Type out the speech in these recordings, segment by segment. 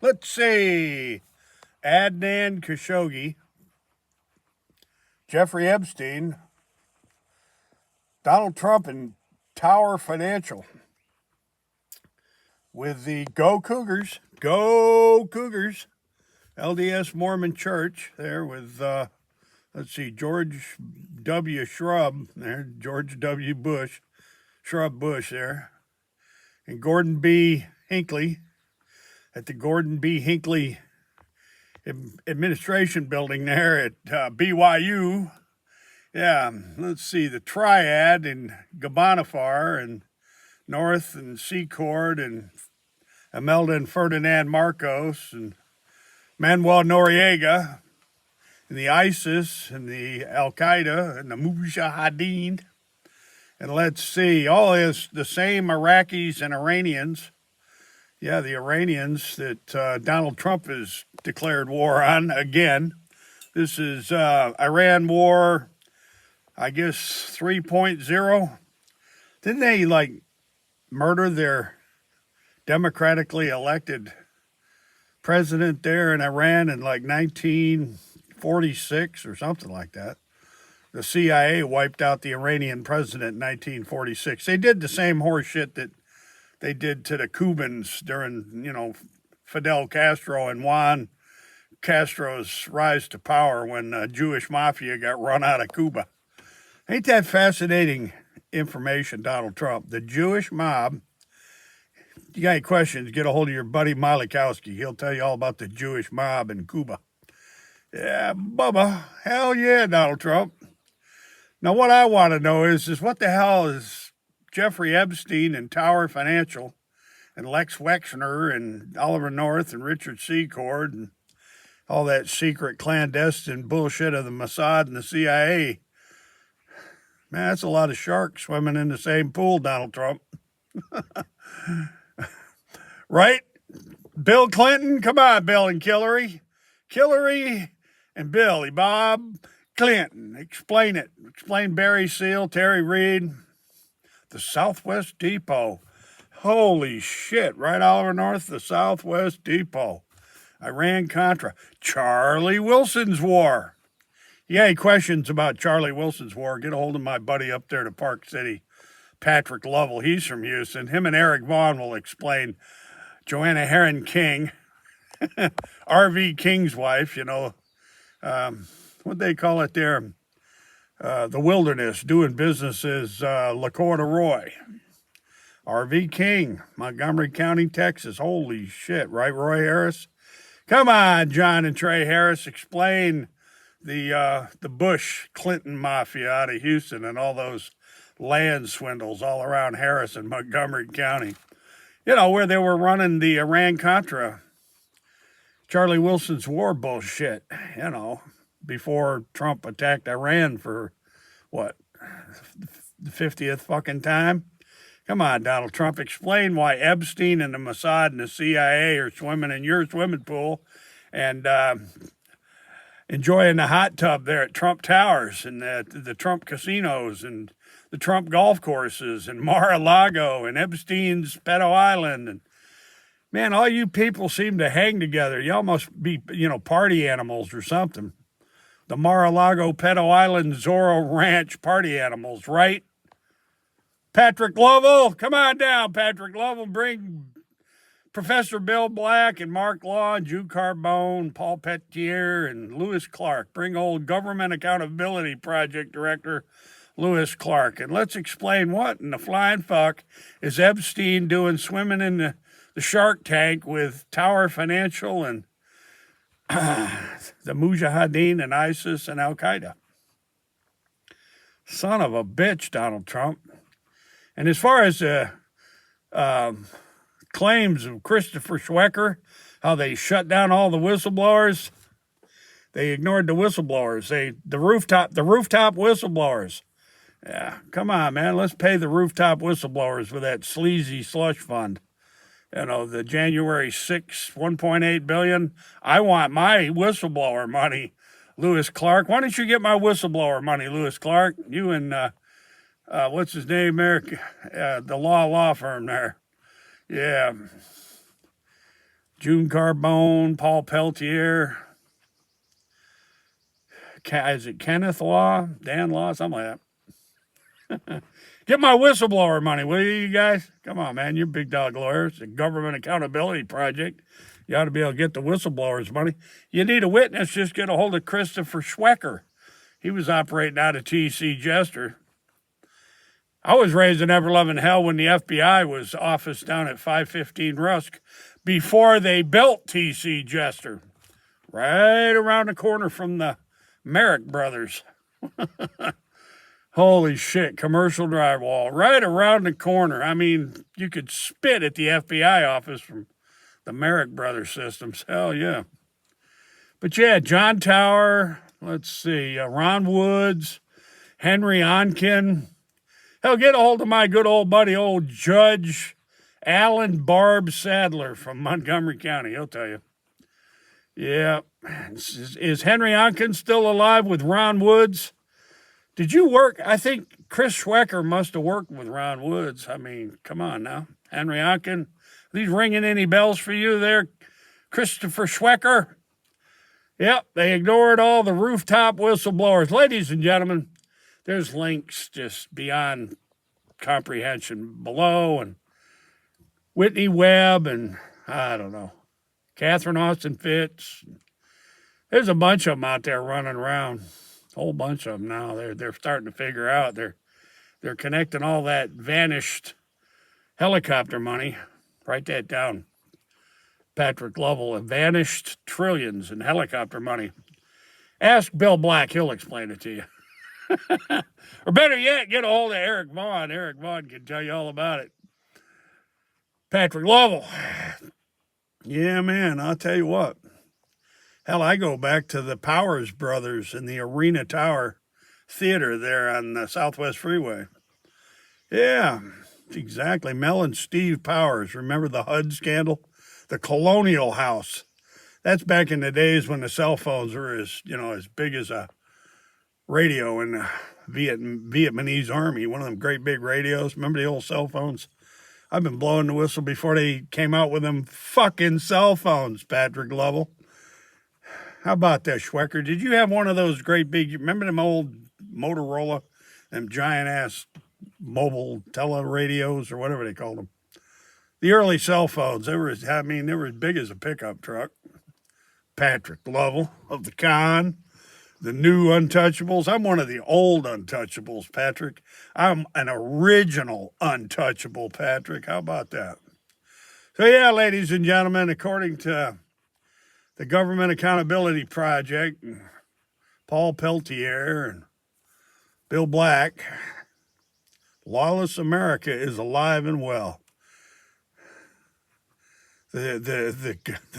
Let's see. Adnan Khashoggi, Jeffrey Epstein, Donald Trump, and Tower Financial with the Go Cougars. Go Cougars. LDS Mormon Church there with, let's see, George W. Shrub there, George W. Bush, Shrub Bush there, and Gordon B. Hinckley at the Gordon B. Hinckley Administration Building there at BYU. Yeah, let's see, the Triad in Gabanafar and North and Secord and Imelda and Ferdinand Marcos and Manuel Noriega and the ISIS and the Al-Qaeda and the Mujahideen. And let's see, all is the same Iraqis and Iranians. Yeah, the Iranians that Donald Trump has declared war on again. This is Iran war, I guess, 3.0. Didn't they, murder their democratically elected president there in Iran in, 1946 or something like that? The CIA wiped out the Iranian president in 1946. They did the same horse shit that they did to the Cubans during, Fidel Castro and Juan Castro's rise to power when the Jewish mafia got run out of Cuba. Ain't that fascinating information, Donald Trump? The Jewish mob. You got any questions, get a hold of your buddy Malikowski. He'll tell you all about the Jewish mob in Cuba. Yeah, Bubba. Hell yeah, Donald Trump. Now, what I want to know is what the hell is Jeffrey Epstein and Tower Financial and Lex Wexner and Oliver North and Richard Secord and all that secret clandestine bullshit of the Mossad and the CIA. Man, that's a lot of sharks swimming in the same pool, Donald Trump. Right? Bill Clinton? Come on, Bill and Hillary. Hillary and Billy Bob Clinton. Explain it. Explain Barry Seal, Terry Reid. The Southwest Depot. Holy shit. Right, Oliver North? The Southwest Depot. Iran-Contra. Charlie Wilson's war. You got any questions about Charlie Wilson's war, get a hold of my buddy up there to Park City, Patrick Lovell. He's from Houston. Him and Eric Vaughn will explain. Joanna Heron King, R.V. King's wife, what they call it there? The wilderness, doing business as LaCorduroy. R.V. King, Montgomery County, Texas. Holy shit, right, Roy Harris? Come on, John and Trey Harris, explain the Bush Clinton mafia out of Houston and all those land swindles all around Harris and Montgomery County. Where they were running the Iran-Contra, Charlie Wilson's war bullshit, before Trump attacked Iran for, what, the 50th fucking time? Come on, Donald Trump, explain why Epstein and the Mossad and the CIA are swimming in your swimming pool and enjoying the hot tub there at Trump Towers and the Trump casinos and the Trump golf courses and Mar-a-Lago and Epstein's Pedo Island. And man, all you people seem to hang together. Y'all must be, party animals or something. The Mar-a-Lago, Pedo Island, Zorro Ranch party animals, right? Patrick Lovell, come on down, Patrick Lovell. Bring Professor Bill Black and Mark Law and Drew Carbone, Paul Petier, and Lewis Clark. Bring old Government Accountability Project Director Lewis Clark. And let's explain what in the flying fuck is Epstein doing swimming in the shark tank with Tower Financial and the Mujahideen and ISIS and Al-Qaeda. Son of a bitch, Donald Trump. And as far as the claims of Christopher Schwecker, how they shut down all the whistleblowers, they ignored the whistleblowers. The rooftop whistleblowers. Yeah, come on, man. Let's pay the rooftop whistleblowers with that sleazy slush fund. The January 6th, $1.8 billion. I want my whistleblower money, Lewis Clark. Why don't you get my whistleblower money, Lewis Clark? You and, what's his name there? The law firm there. Yeah. June Carbone, Paul Peltier. Is it Kenneth Law? Dan Law? Something like that. Get my whistleblower money, will you guys? Come on, man. You're big dog lawyers. It's a government accountability project. You ought to be able to get the whistleblowers' money. You need a witness, just get a hold of Christopher Schwecker. He was operating out of T.C. Jester. I was raised in ever-loving hell when the FBI was officed down at 515 Rusk before they built T.C. Jester. Right around the corner from the Merrick brothers. Holy shit, commercial drywall. Right around the corner. I mean, you could spit at the FBI office from the Merrick brothers systems. Hell yeah. But yeah, John Tower, let's see, Ron Woods, Henry Onken. Hell, get a hold of my good old buddy, old Judge Alan Barb Sadler from Montgomery County. He'll tell you. Yeah. Is Henry Onken still alive with Ron Woods? Did you work? I think Chris Schwecker must have worked with Ron Woods. I mean, come on now. Henry Onken. Are these ringing any bells for you there, Christopher Schwecker? Yep, they ignored all the rooftop whistleblowers. Ladies and gentlemen, there's links just beyond comprehension below, and Whitney Webb, and I don't know, Catherine Austin Fitz. There's a bunch of them out there running around. A whole bunch of them now. They're starting to figure out. They're connecting all that vanished helicopter money. Write that down, Patrick Lovell. Vanished trillions in helicopter money. Ask Bill Black. He'll explain it to you. Or better yet, get a hold of Eric Vaughn. Eric Vaughn can tell you all about it. Patrick Lovell. Yeah, man, I'll tell you what. Hell, I go back to the Powers brothers in the Arena Tower Theater there on the Southwest Freeway. Yeah, exactly. Mel and Steve Powers. Remember the HUD scandal? The Colonial House. That's back in the days when the cell phones were as big as a radio in the Vietnamese army. One of them great big radios. Remember the old cell phones? I've been blowing the whistle before they came out with them fucking cell phones, Patrick Lovell. How about that, Schwecker? Did you have one of those great big, remember them old Motorola, them giant-ass mobile tele-radios or whatever they called them? The early cell phones, they were as big as a pickup truck. Patrick Lovell of the Con, the new Untouchables. I'm one of the old Untouchables, Patrick. I'm an original Untouchable, Patrick. How about that? So yeah, ladies and gentlemen, according to the Government Accountability Project, and Paul Peltier and Bill Black, lawless America is alive and well. The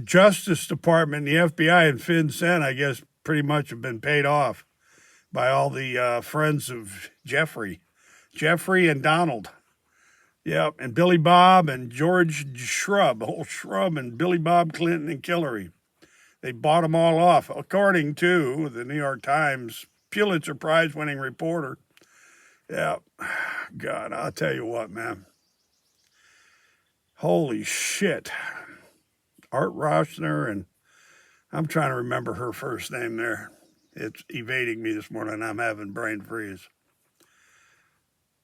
Justice Department, the FBI, and FinCEN, I guess, pretty much have been paid off by all the friends of Jeffrey and Donald. Yep, and Billy Bob and George Shrub, old Shrub, and Billy Bob Clinton and Hillary. They bought them all off, according to the New York Times Pulitzer Prize-winning reporter. Yeah, God, I'll tell you what, man. Holy shit. Art Rossner, and I'm trying to remember her first name there. It's evading me this morning. I'm having brain freeze.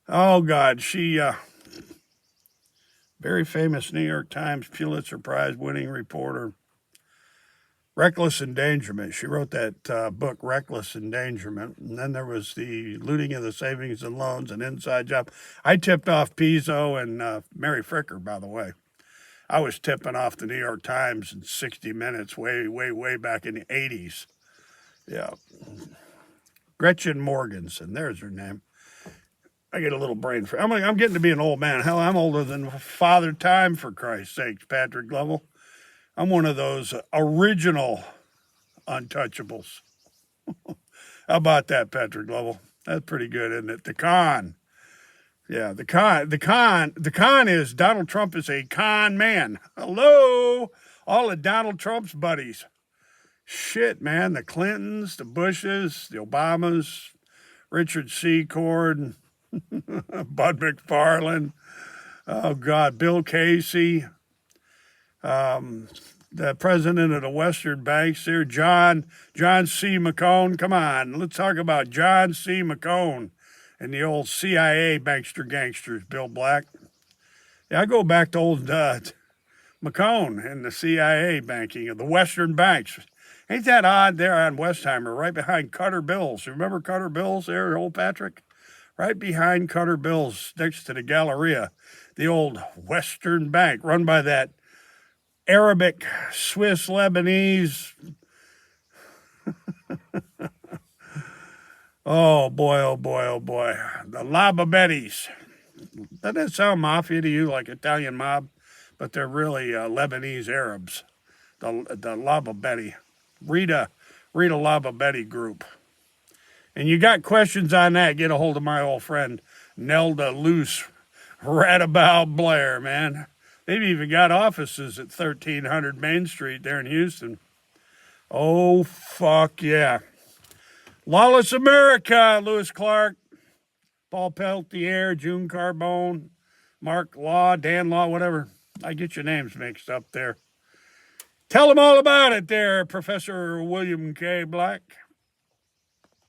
Oh, God, she... very famous New York Times Pulitzer Prize-winning reporter. Reckless Endangerment. She wrote that book, Reckless Endangerment. And then there was the Looting of the Savings and Loans, an Inside Job. I tipped off Pizzo and Mary Fricker, by the way. I was tipping off the New York Times in 60 Minutes way back in the 80s. Yeah. Gretchen Morganson. There's her name. I get a little brain freeze. I'm getting to be an old man. Hell, I'm older than Father Time, for Christ's sakes, Patrick Lovell. I'm one of those original Untouchables. How about that, Patrick Lovell? That's pretty good, isn't it? The Con. Yeah, the con is Donald Trump is a con man. Hello, all of Donald Trump's buddies. Shit, man, the Clintons, the Bushes, the Obamas, Richard Secord, Bud McFarlane, oh God, Bill Casey. The president of the Western banks there, John C. McCone. Come on, let's talk about John C. McCone and the old CIA bankster gangsters, Bill Black. Yeah, I go back to old McCone and the CIA banking of the Western banks. Ain't that odd there on Westheimer, right behind Cutter Bills? Remember Cutter Bills there, old Patrick? Right behind Cutter Bills, next to the Galleria, the old Western Bank, run by that Arabic, Swiss, Lebanese. Oh boy, oh boy, oh boy. The Lababettis. Doesn't that sound mafia to you, like Italian mob? But they're really Lebanese Arabs. The Lababetti. Rita Lababetti group. And you got questions on that, get a hold of my old friend Nelda Luce Radabow Blair, man. They've even got offices at 1300 Main Street there in Houston. Oh, fuck yeah. Lawless America, Lewis Clark, Paul Peltier, June Carbone, Mark Law, Dan Law, whatever. I get your names mixed up there. Tell them all about it there, Professor William K. Black.